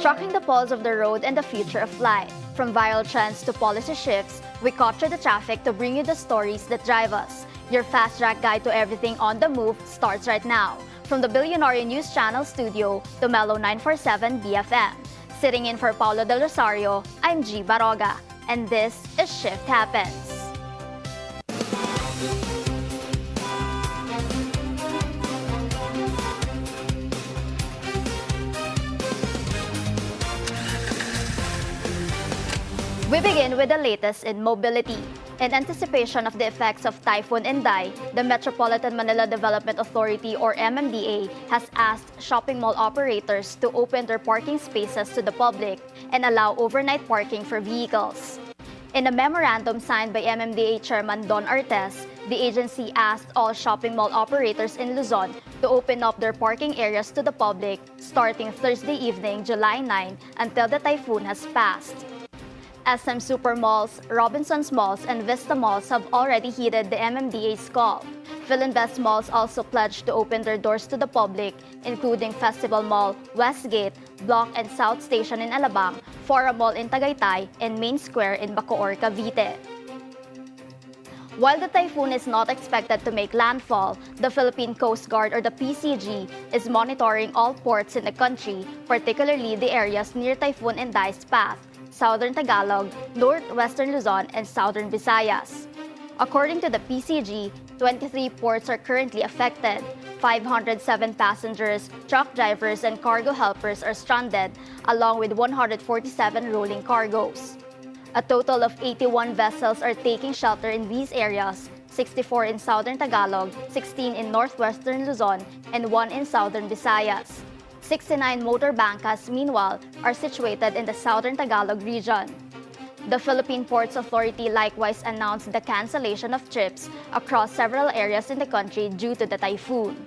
Tracking the pulse of the road and the future of flight. From viral trends to policy shifts, we capture the traffic to bring you the stories that drive us. Your fast-track guide to everything on the move starts right now. From the Billionaire News Channel studio to Mellow 947 BFM. Sitting in for Paulo Del Rosario, I'm Gie Barroga, and this is Shift Happens. We begin with the latest in mobility. In anticipation of the effects of Typhoon Inday, the Metropolitan Manila Development Authority or MMDA has asked shopping mall operators to open their parking spaces to the public and allow overnight parking for vehicles. In a memorandum signed by MMDA Chairman Don Artes, the agency asked all shopping mall operators in Luzon to open up their parking areas to the public starting Thursday evening, July 9, until the typhoon has passed. SM Supermalls, Robinsons Malls, and Vista Malls have already heeded the MMDA's call. Philinvest Malls also pledged to open their doors to the public, including Festival Mall, Westgate, Block and South Station in Alabang, Fora Mall in Tagaytay, and Main Square in Bacoor, Cavite. While the typhoon is not expected to make landfall, the Philippine Coast Guard or the PCG is monitoring all ports in the country, particularly the areas near Typhoon Inday's path, Southern Tagalog, Northwestern Luzon, and Southern Visayas. According to the PCG, 23 ports are currently affected. 507 passengers, truck drivers, and cargo helpers are stranded, along with 147 rolling cargoes. A total of 81 vessels are taking shelter in these areas, 64 in Southern Tagalog, 16 in Northwestern Luzon, and 1 in Southern Visayas. 69 motor bangkas, meanwhile, are situated in the Southern Tagalog region. The Philippine Ports Authority likewise announced the cancellation of trips across several areas in the country due to the typhoon.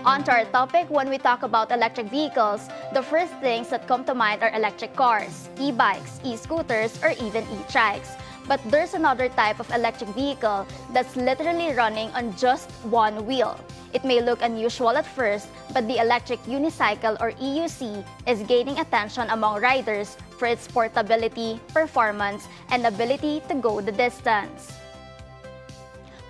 On to our topic, when we talk about electric vehicles, the first things that come to mind are electric cars, e-bikes, e-scooters, or even e-trikes. But there's another type of electric vehicle that's literally running on just one wheel. It may look unusual at first, but the electric unicycle or EUC is gaining attention among riders for its portability, performance, and ability to go the distance.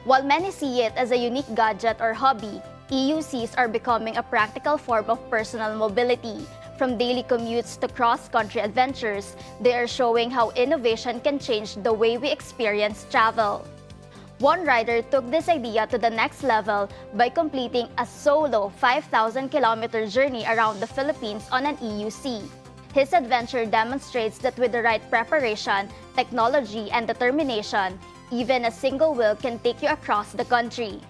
While many see it as a unique gadget or hobby, EUCs are becoming a practical form of personal mobility. From daily commutes to cross-country adventures, they are showing how innovation can change the way we experience travel. One rider took this idea to the next level by completing a solo 5,000-kilometer journey around the Philippines on an EUC. His adventure demonstrates that with the right preparation, technology, and determination, even a single wheel can take you across the country.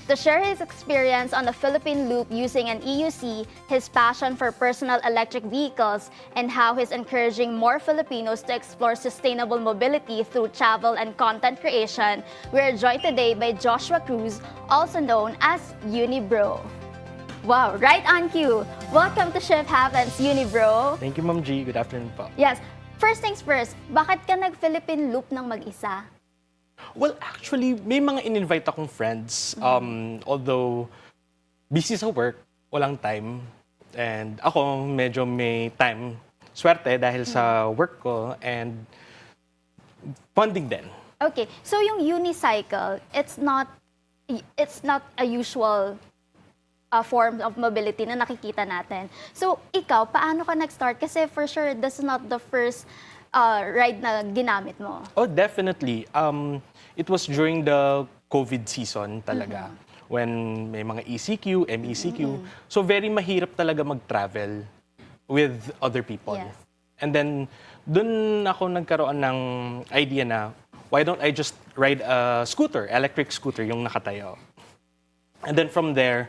To share his experience on the Philippine Loop using an EUC, his passion for personal electric vehicles, and how he's encouraging more Filipinos to explore sustainable mobility through travel and content creation, we are joined today by Joshua Cruz, also known as Unibro. Wow, right on cue! Welcome to Shift Happens, Unibro. Thank you, Ma'am G. Good afternoon po. Yes, first things first, bakit ka nag-Philippine Loop ng mag-isa? Well, actually, may mga in-invite akong friends. Although, busy sa work, walang time. And ako, medyo may time. Swerte dahil sa work ko and funding din. Okay, so yung unicycle, it's not a usual form of mobility na nakikita natin. So, ikaw, paano ka nag-start? Kasi for sure, this is not the first ride na ginamit mo. Oh, definitely. It was during the COVID season talaga. When may mga ECQ, MECQ. So, very mahirap talaga mag-travel with other people. Yes. And then, dun ako nagkaroon ng idea na, why don't I just ride a scooter, electric scooter, yung nakatayo. And then from there,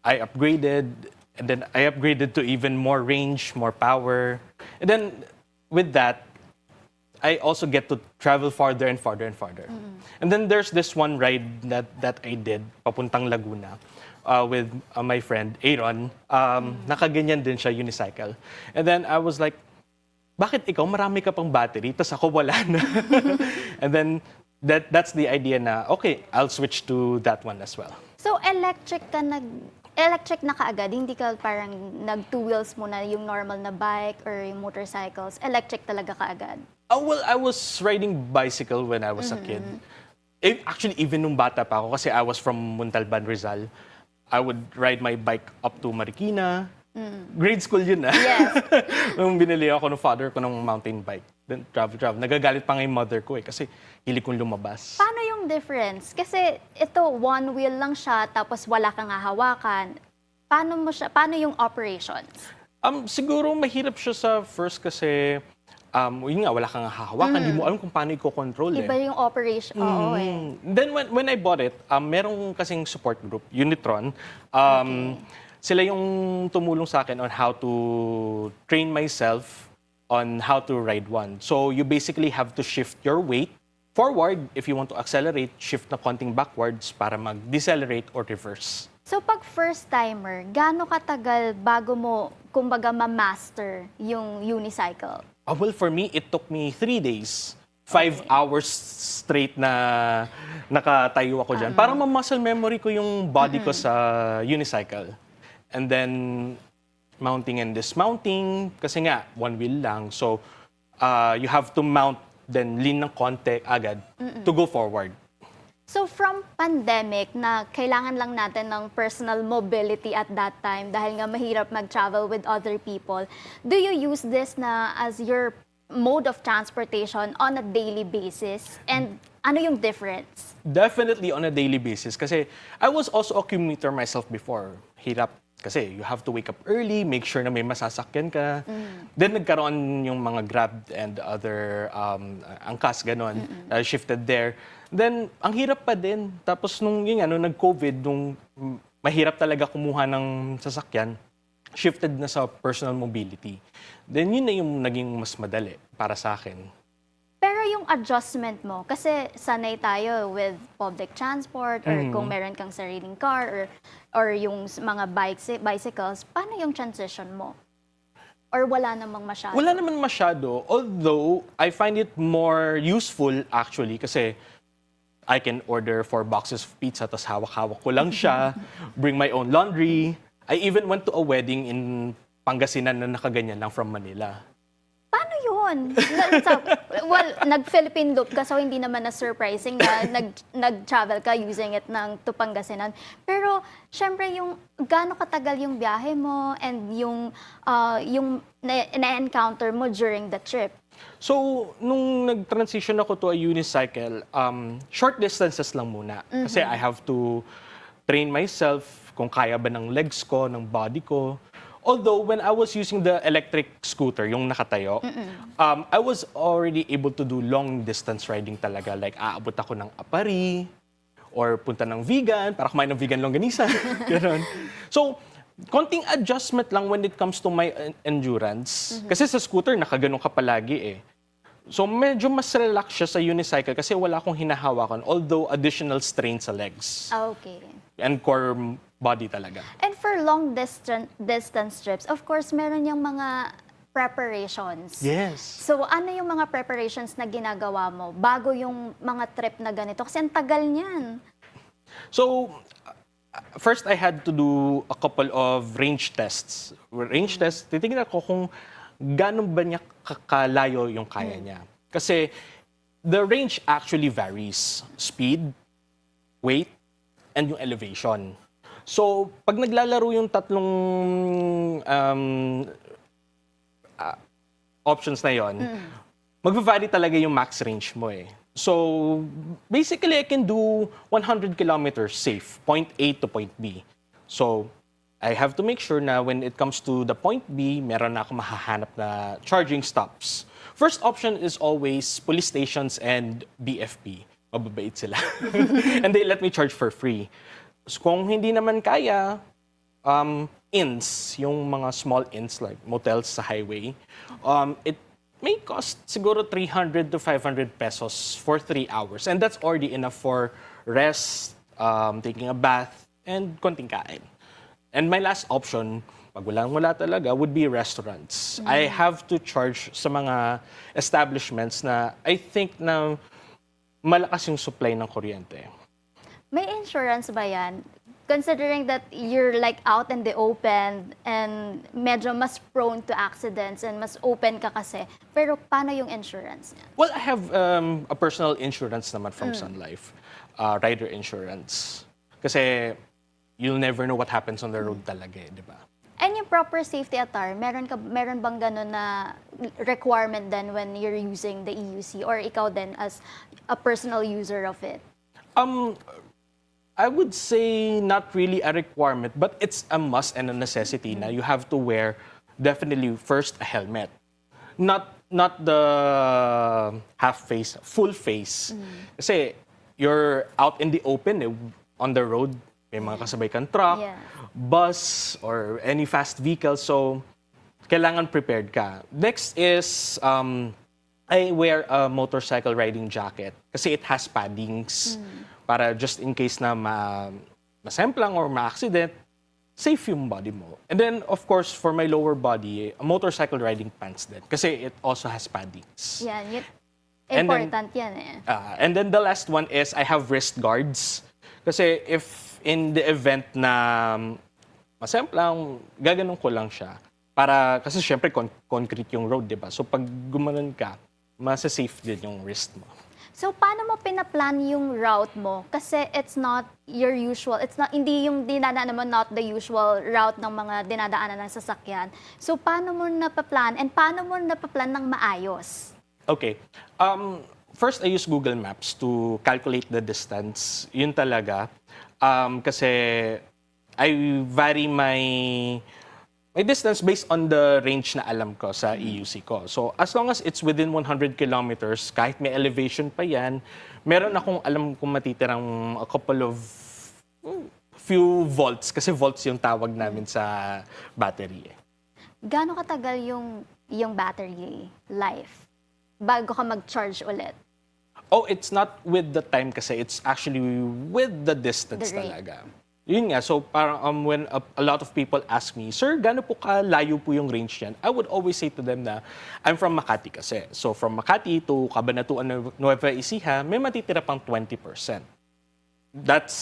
I upgraded, and then I upgraded to even more range, more power. And then, with that, I also get to travel farther and farther and farther. And then there's this one ride that I did, papuntang Laguna, with my friend, Aaron. Nakaganyan din siya, unicycle. And then I was like, bakit ikaw marami ka pang battery, tas ako wala na? And then that's the idea na, okay, I'll switch to that one as well. So, electric na kaagad, hindi ka parang nag-two wheels muna yung normal na bike or yung motorcycles, electric talaga kaagad? Oh, well, I was riding bicycle when I was a kid. Actually, even nung bata pa ako, kasi I was from Montalban, Rizal, I would ride my bike up to Marikina. Grade school yun na. Yes. Nung binili ako ng father ko ng mountain bike. Then travel. Nagagalit pa nga yung mother ko kasi hilig kong lumabas. Paano yung difference? Kasi ito, one wheel lang siya, tapos wala kang hahawakan. Paano yung operations? Siguro mahirap siya sa first kasi yun nga, wala kang hahawakan, di mo alam kung paano i-control Iba yung operation. Oo eh. Then when I bought it, merong kasing support group, Unitron. Sila yung tumulong sa akin on how to train myself on how to ride one. So you basically have to shift your weight forward if you want to accelerate, shift na konting backwards para mag-decelerate or reverse. So pag first timer, gaano katagal bago mo kumbaga ma-master yung unicycle? Well, for me, it took me 3 days. 5 hours straight na nakatayo ako dyan. Parang ma-muscle memory ko yung body ko sa unicycle. And then, mounting and dismounting. Kasi nga, one wheel lang. So, you have to mount, then lean ng konti agad to go forward. So from pandemic na kailangan lang natin ng personal mobility at that time dahil nga mahirap mag-travel with other people, do you use this na as your mode of transportation on a daily basis? And ano yung difference? Definitely on a daily basis. Kasi I was also a commuter myself before. Hirap. Kasi you have to wake up early, make sure na may masasakyan ka. Then nagkaroon yung mga Grab and other angkas, ganon. Shifted there. Then, ang hirap pa din. Tapos nung nag-COVID, nung mahirap talaga kumuha ng sasakyan, shifted na sa personal mobility. Then yun na yung naging mas madali para sa akin. Pero yung adjustment mo, kasi sanay tayo with public transport or kung meron kang sariling car or yung mga bicycles, paano yung transition mo? Or wala namang masyado? Wala naman masyado. Although, I find it more useful actually kasi I can order 4 boxes of pizza tapos hawak-hawak ko lang siya, bring my own laundry. I even went to a wedding in Pangasinan na nakaganyan lang from Manila. Paano yun? Well, nag-Philippine loop ka, so hindi naman na surprising na nag-travel ka using it to Pangasinan. Pero, syempre, yung gaano katagal yung biyahe mo and yung na-encounter mo during the trip? So, nung nag-transition ako to a unicycle, short distances lang muna. Kasi I have to train myself kung kaya ba ng legs ko, ng body ko. Although, when I was using the electric scooter, yung nakatayo, I was already able to do long distance riding talaga. Like, aabot ako ng Apari, or punta ng vegan, para kumain ng vegan longganisa. Ganon. So, konting adjustment lang when it comes to my endurance. Kasi sa scooter, nakaganon ka palagi eh. So, medyo mas relax siya sa unicycle kasi wala akong hinahawakan, although additional strain sa legs. Okay. And core body talaga. And for long distance trips, of course, meron yung mga preparations. Yes. So, ano yung mga preparations na ginagawa mo bago yung mga trip na ganito? Kasi ang tagal niyan. So, first I had to do a couple of range tests. Range tests, titignan ko kung gano'n ba niya kakalayo yung kaya niya. Kasi the range actually varies. Speed, weight, and yung elevation. So, pag naglalaro yung tatlong options na yon, mag-vary talaga yung max range mo eh. So, basically, I can do 100 kilometers safe, point A to point B. So, I have to make sure na when it comes to the point B, meron na ako mahahanap na charging stops. First option is always police stations and BFP. Mababait sila. And they let me charge for free. So, kung hindi naman kaya, inns, yung mga small inns like motels sa highway, it may cost siguro 300 to 500 pesos for 3 hours. And that's already enough for rest, taking a bath, and konting kain. And my last option, pag wala talaga, would be restaurants. I have to charge sa mga establishments na I think na malakas yung supply ng kuryente. May insurance ba yan? considering that you're like out in the open and medyo mas prone to accidents and mas open ka kasi, pero paano yung insurance niya? Well, I have a personal insurance naman from Sun Life, rider insurance. Kasi you'll never know what happens on the road talaga, di ba? And yung proper safety attire, meron bang ganun na requirement then when you're using the EUC or ikaw din as a personal user of it? I would say not really a requirement, but it's a must and a necessity na you have to wear definitely first a helmet. Not the half face, full face. Kasi you're out in the open on the road, may mga kasabay kang truck, bus, or any fast vehicle, so kailangan prepared ka. Next is I wear a motorcycle riding jacket kasi it has paddings. Para just in case na masemplang or ma-accident, safe yung body mo. And then, of course, for my lower body, a motorcycle riding pants din. Kasi it also has paddings. Yan. And Important yan eh. And then the last one is I have wrist guards. Kasi if in the event na masemplang, gaganon ko lang siya. Kasi syempre concrete yung road, di ba? So pag gumanon ka, masa-safe din yung wrist mo. So, paano mo pinaplan yung route mo? Kasi it's not your usual, hindi yung dinadaanan mo, not the usual route ng mga dinadaanan ng sasakyan. So, paano mo napaplan and paano mo napaplan ng maayos? Okay. First, I use Google Maps to calculate the distance. Yun talaga. Kasi I vary my distance based on the range na alam ko sa EUC ko. So, as long as it's within 100 kilometers, kahit may elevation pa yan, meron akong alam kung matitirang a couple of few volts, kasi volts yung tawag namin sa battery. Gaano katagal yung battery life bago ka mag-charge ulit? Oh, it's not with the time kasi, it's actually with the distance talaga. Yun nga, so parang when a lot of people ask me, Sir, gaano po kalayo po yung range yan? I would always say to them na, I'm from Makati kasi. So from Makati to Cabanatuan, Nueva Ecija, may matitira pang 20%. That's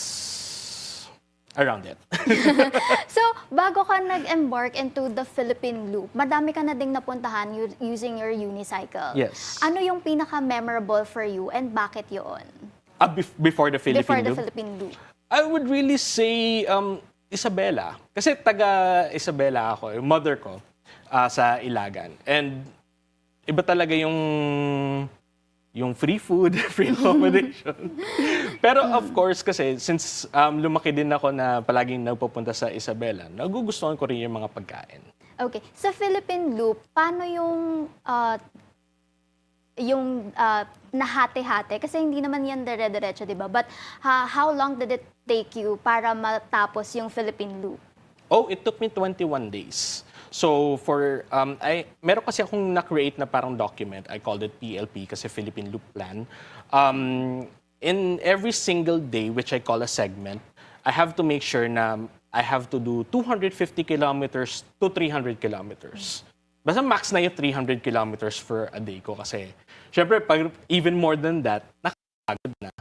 around it. So, bago ka nag-embark into the Philippine loop, madami ka na ding napuntahan using your unicycle. Yes. Ano yung pinaka-memorable for you and bakit yun? Before the Philippine Before the loop? Philippine loop. I would really say Isabela. Kasi taga-Isabela ako, yung mother ko, sa Ilagan. And iba talaga yung free food, free accommodation. Pero of course, kasi since lumaki din ako na palaging nagpupunta sa Isabela, nagugustuhan ko rin yung mga pagkain. Okay. Sa Philippine loop, paano yung nahati-hati? Kasi hindi naman yan dire-diretso, di ba? But how long did it take you para matapos yung Philippine loop? Oh, it took me 21 days. So meron kasi akong na-create na parang document. I called it PLP kasi Philippine Loop Plan. In every single day, which I call a segment, I have to make sure na I have to do 250 kilometers to 300 kilometers. Basta max na yung 300 kilometers for a day ko kasi syempre, pag even more than that, nakakagod na.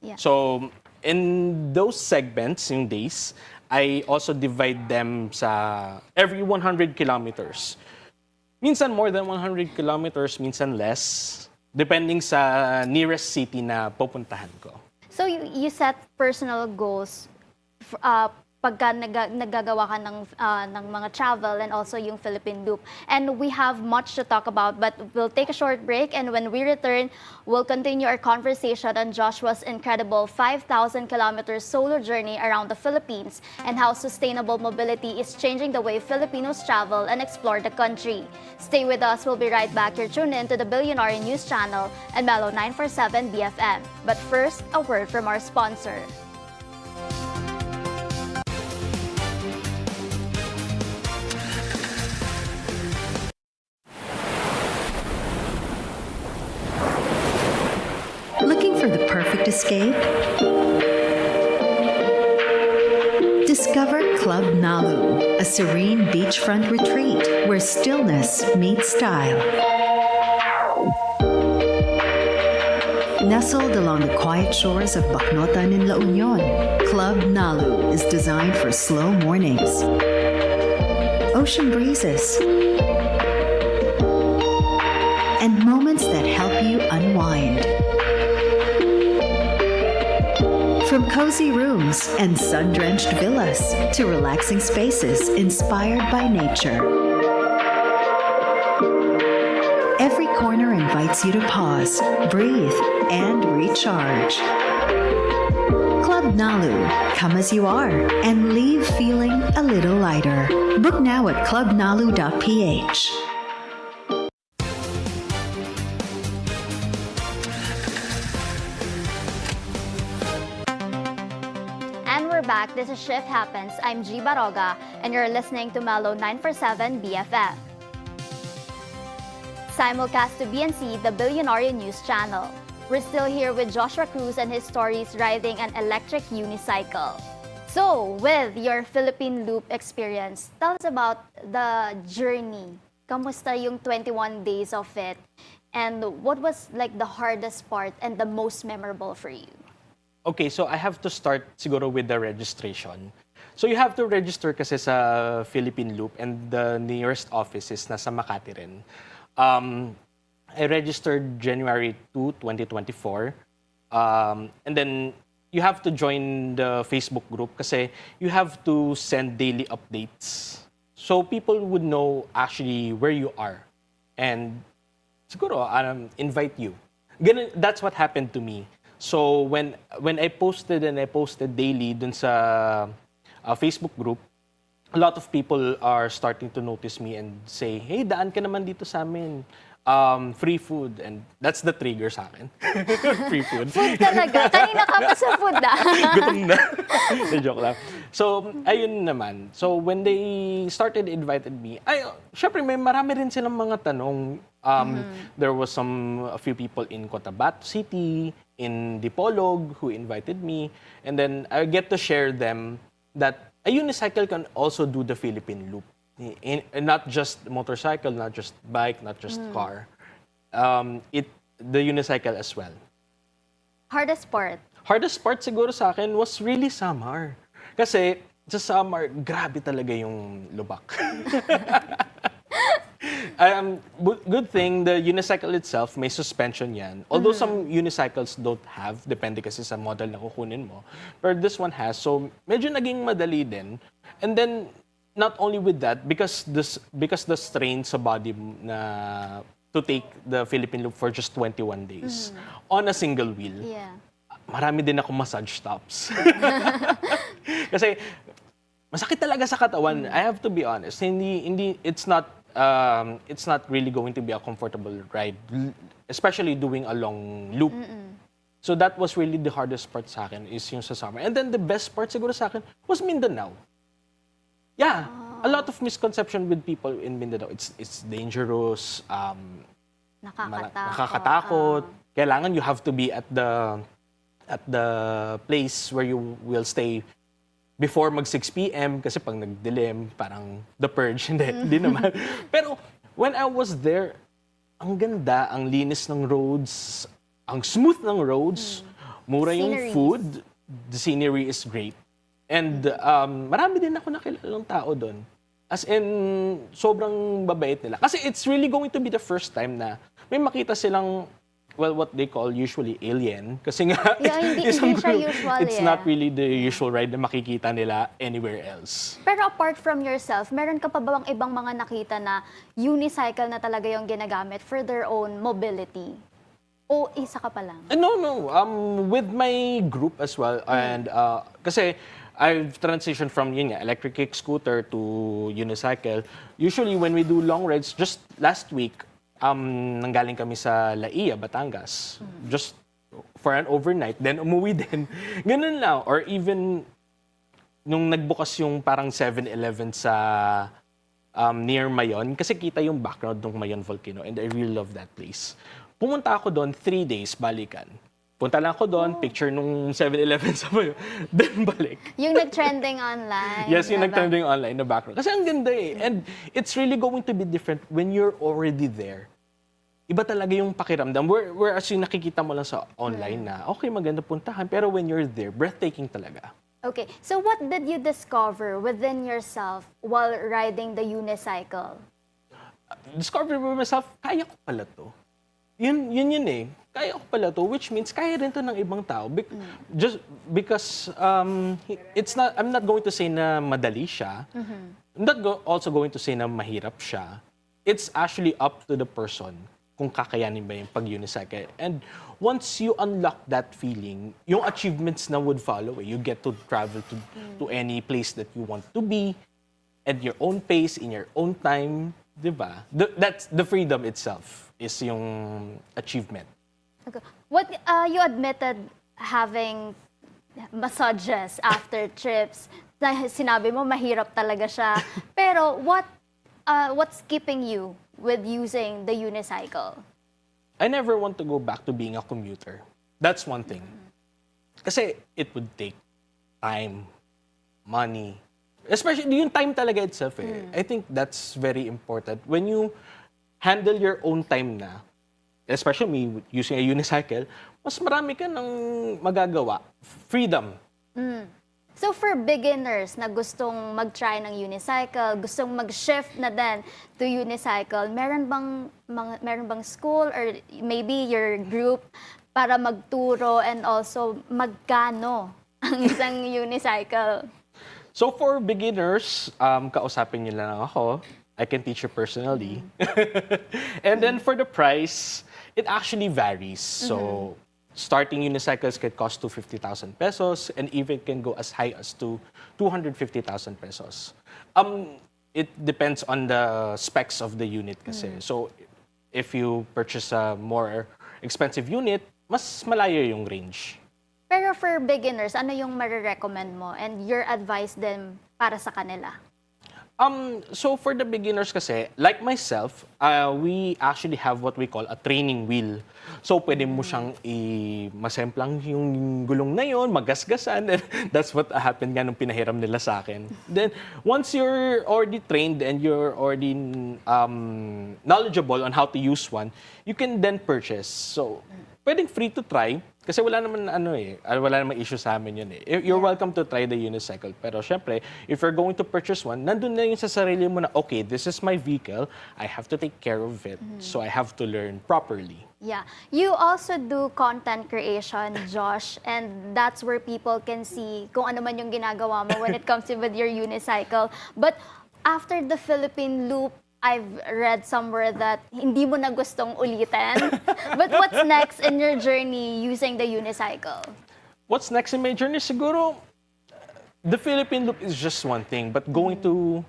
Yeah. So, in those segments, yung days, I also divide them sa every 100 kilometers. Minsan more than 100 kilometers, minsan less, depending sa nearest city na pupuntahan ko. So, you set personal goals pagka naggagawa ka ng mga travel and also yung Philippine loop. And we have much to talk about, but we'll take a short break, and when we return, we'll continue our conversation on Joshua's incredible 5,000 kilometers solo journey around the Philippines and how sustainable mobility is changing the way Filipinos travel and explore the country. Stay with us. We'll be right back. You're tuned in to the Billionaire News Channel and Mellow 947 BFM. But first, a word from our sponsor. Looking for the perfect escape? Discover Club Nalu, a serene beachfront retreat where stillness meets style. Nestled along the quiet shores of Bacnotan in La Union, Club Nalu is designed for slow mornings, ocean breezes, and moments that help you unwind. From cozy rooms and sun-drenched villas to relaxing spaces inspired by nature. Every corner invites you to pause, breathe, and recharge. Club Nalu, come as you are and leave feeling a little lighter. Book now at clubnalu.ph. And we're back. This is Shift Happens. I'm Gie Barroga, and you're listening to Mellow 947 BFF. Simulcast to BNC, the Billionaire News Channel. We're still here with Joshua Cruz and his stories riding an electric unicycle. So, with your Philippine Loop experience, tell us about the journey. Kamusta yung 21 days of it? And what was like the hardest part and the most memorable for you? Okay, so I have to start siguro with the registration. So you have to register kasi sa Philippine Loop and the nearest office is nasa Makati rin. I registered January 2, 2024. And then you have to join the Facebook group kasi you have to send daily updates. So people would know actually where you are and siguro invite you. Ganun, that's what happened to me. So when I posted daily dun sa Facebook group, a lot of people are starting to notice me and say, "Hey, daan ka naman dito sa amin. Free food." And that's the trigger sa akin. Free food. Food talaga. Kanina ka pa sa food Gutom na. Joke lang. So, ayun naman. So, when they started invited me, syempre may marami rin silang mga tanong. There was a few people in Cotabato City, in Dipolog who invited me. And then I get to share them that a unicycle can also do the Philippine Loop. Not just motorcycle, not just bike, not just car. The unicycle as well. Hardest part? Hardest part siguro sa akin was really summer. Kasi sa summer, grabe talaga yung lubak. Good thing, the unicycle itself, may suspension yan. Although some unicycles don't have, depende kasi sa model na kukunin mo. But this one has, so medyo naging madali din. And then, not only with that, because the strain sa body na to take the Philippine Loop for just 21 days on a single wheel. Yeah. Marami din ako massage stops. Kasi masakit talaga sa katawan. I have to be honest. It's not really going to be a comfortable ride, especially doing a long loop. So that was really the hardest part sa akin is yung sa summer. And then the best part siguro sa akin was Mindanao. Yeah, a lot of misconception with people in Mindanao. It's dangerous, nakakatakot. Kailangan you have to be at the place where you will stay before mag 6 p.m. kasi pag nagdilim, parang the purge. Hindi naman. Pero when I was there, ang ganda, ang linis ng roads, ang smooth ng roads, mura yung food, the scenery is great. And marami din ako nakilalang tao doon. As in, sobrang babait nila. Kasi it's really going to be the first time na may makita silang, well, what they call usually alien. Kasi nga, hindi siya usual, it's not really the usual ride na makikita nila anywhere else. Pero apart from yourself, meron ka pa ba bang ibang mga nakita na unicycle na talaga yung ginagamit for their own mobility? O isa ka pa lang? No. With my group as well. And kasi I've transitioned from electric kick scooter to unicycle. Usually when we do long rides, just last week, nanggaling kami sa Laia, Batangas. Just for an overnight, then umuwi din. Ganun lang. Or even nung nagbukas yung parang 7-Eleven sa near Mayon, kasi kita yung background ng Mayon volcano and I really love that place. Pumunta ako doon 3 days, balikan. Punta lang ako doon, picture nung 7-Eleven sa Mayon, then balik. Yung nag-trending online. Yes, yung nag-trending online na background. Kasi ang ganda eh. And it's really going to be different when you're already there. iba talaga yung pakiramdam. Whereas yung nakikita mo lang sa online na, okay, maganda puntahan, pero when you're there, breathtaking talaga. Okay, so what did you discover within yourself while riding the unicycle? Discover for myself, kaya ko pala to. Yun eh. Kaya ko pala to, which means kaya rin to ng ibang tao. Just because I'm not going to say na madali siya. I'm not also going to say na mahirap siya. It's actually up to the person kung kakayanin ba yung pag-unicycle. And once you unlock that feeling, yung achievements na would follow. You get to travel to any place that you want to be at your own pace, in your own time. Diba? That's the freedom itself is yung achievement. Okay. What you admitted having massages after trips. Sinabi mo mahirap talaga siya. Pero what's keeping you with using the unicycle? I never want to go back to being a commuter. That's one thing. Kasi it would take time, money, especially yung time talaga itself eh. I think that's very important. When you handle your own time na, especially me using a unicycle, mas marami ka ng magagawa. Freedom. So for beginners na gustong mag-try ng unicycle, gustong mag-shift na din to unicycle, meron bang school or maybe your group para magturo and also magkano ang isang unicycle? So for beginners, kausapin niyo lang ako. I can teach you personally. And then for the price, it actually varies. So starting unicycles can cost to 50,000 pesos and even can go as high as to 250,000 pesos. It depends on the specs of the unit kasi. So if you purchase a more expensive unit, mas malayo yung range. Pero for beginners, ano yung marirecommend mo and your advice din para sa kanila? So for the beginners kasi, like myself, we actually have what we call a training wheel. So pwede mo siyang masemplang yung gulong na yun, magasgasan. And that's what happened nga nung pinahiram nila sa akin. Then once you're already trained and you're already knowledgeable on how to use one, you can then purchase. So pwedeng free to try. Kasi wala naman wala naman issue sa amin yun eh. You're welcome to try the unicycle. Pero syempre, if you're going to purchase one, nandun na yun sa sarili mo na, okay, this is my vehicle, I have to take care of it, so I have to learn properly. Yeah. You also do content creation, Josh, and that's where people can see kung ano man yung ginagawa mo when it comes to with your unicycle. But after the Philippine loop, I've read somewhere that hindi mo na gustong ulitin. But what's next in your journey using the unicycle? What's next in my journey? Siguro, the Philippine loop is just one thing, but going to,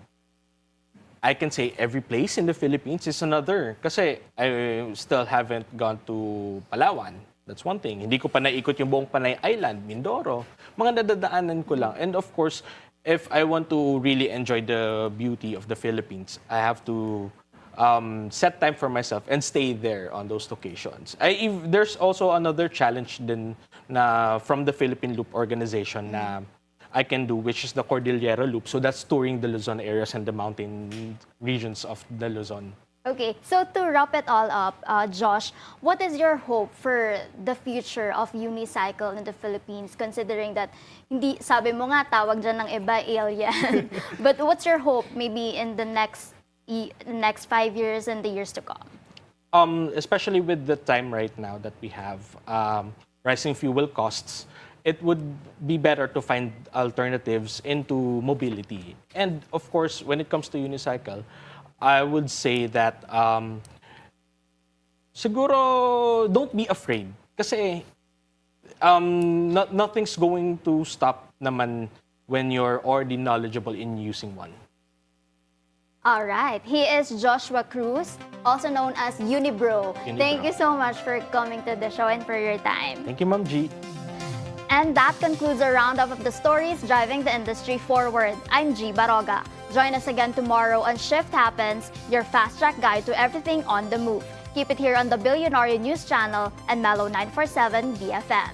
I can say every place in the Philippines is another. Kasi I still haven't gone to Palawan. That's one thing. Hindi ko pa naikot yung buong Panay Island, Mindoro. Mga nadadaanan ko lang. And of course, if I want to really enjoy the beauty of the Philippines, I have to set time for myself and stay there on those locations. There's also another challenge din na from the Philippine Loop organization na I can do, which is the Cordillera Loop. So that's touring the Luzon areas and the mountain regions of the Luzon. Okay, so to wrap it all up, Josh, what is your hope for the future of unicycle in the Philippines, considering that, hindi, sabi mo nga, tawag dyan ng iba, alien. But what's your hope maybe in the next 5 years and the years to come? Especially with the time right now that we have, rising fuel costs, it would be better to find alternatives into mobility. And of course, when it comes to unicycle, I would say that siguro don't be afraid kasi nothing's going to stop naman when you're already knowledgeable in using one. All right. He is Joshua Cruz, also known as Unibro. Thank you so much for coming to the show and for your time. Thank you, Ma'am G. And that concludes a roundup of the stories driving the industry forward. I'm Gie Barroga. Join us again tomorrow on Shift Happens, your fast-track guide to everything on the move. Keep it here on the Billionaire News Channel and Mellow 947 BFM.